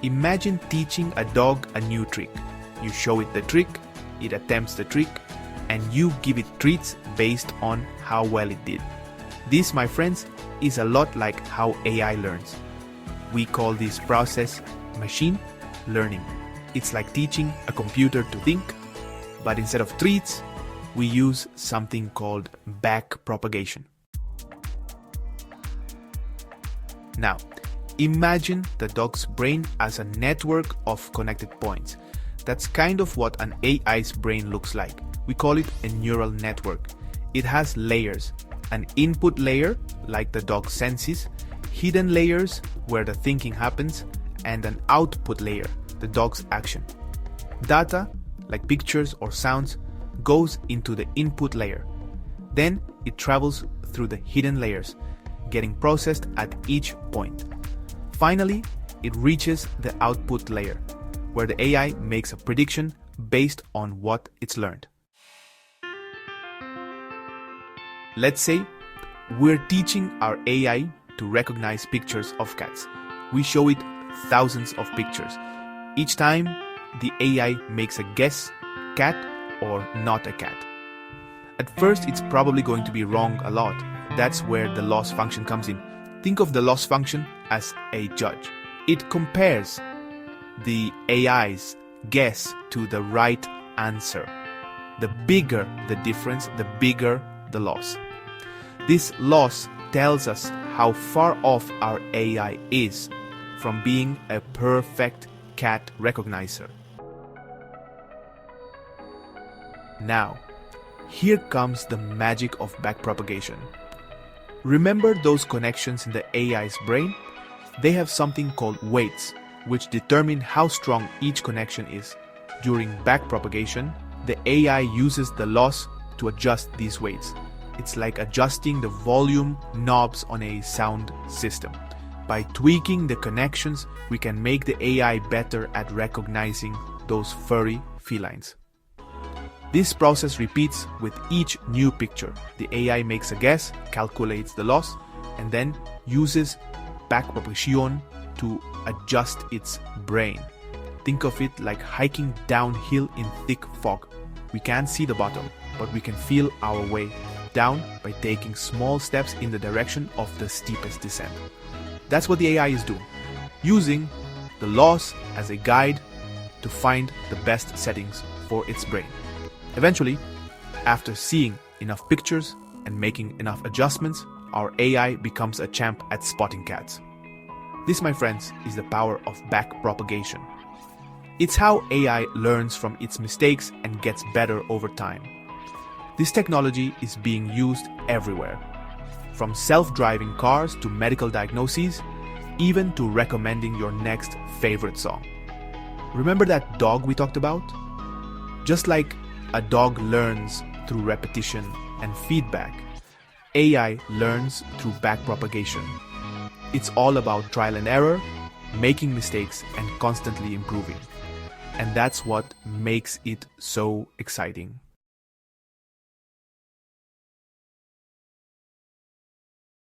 Imagine teaching a dog a new trick. You show it the trick, it attempts the trick, and you give it treats based on how well it did. This, my friends, is a lot like how AI learns. We call this process machine learning. It's like teaching a computer to think, but instead of treats, we use something called backpropagation. Now, imagine the dog's brain as a network of connected points. That's kind of what an AI's brain looks like. We call it a neural network. It has layers, an input layer, like the dog's senses, hidden layers, where the thinking happens, and an output layer, the dog's action. Data, like pictures or sounds, goes into the input layer. Then it travels through the hidden layers, getting processed at each point. Finally, it reaches the output layer, where the AI makes a prediction based on what it's learned. Let's say we're teaching our AI to recognize pictures of cats. We show it thousands of pictures. Each time, the AI makes a guess, cat or not a cat. At first, it's probably going to be wrong a lot. That's where the loss function comes in. Think of the loss function as a judge. It compares the AI's guess to the right answer. The bigger the difference, the bigger the loss. This loss tells us how far off our AI is from being a perfect cat recognizer. Now, here comes the magic of backpropagation. Remember those connections in the AI's brain? They have something called weights, which determine how strong each connection is. During backpropagation, the AI uses the loss to adjust these weights. It's like adjusting the volume knobs on a sound system. By tweaking the connections, we can make the AI better at recognizing those furry felines. This process repeats with each new picture. The AI makes a guess, calculates the loss, and then uses backpropagation to adjust its brain. Think of it like hiking downhill in thick fog. We can't see the bottom, but we can feel our way down by taking small steps in the direction of the steepest descent. That's what the AI is doing, using the loss as a guide to find the best settings for its brain. Eventually, after seeing enough pictures and making enough adjustments, our AI becomes a champ at spotting cats. This, my friends, is the power of backpropagation. It's how AI learns from its mistakes and gets better over time. This technology is being used everywhere, from self-driving cars to medical diagnoses, even to recommending your next favorite song. Remember that dog we talked about? Just like a dog learns through repetition and feedback, AI learns through backpropagation. It's all about trial and error, making mistakes, and constantly improving. And that's what makes it so exciting.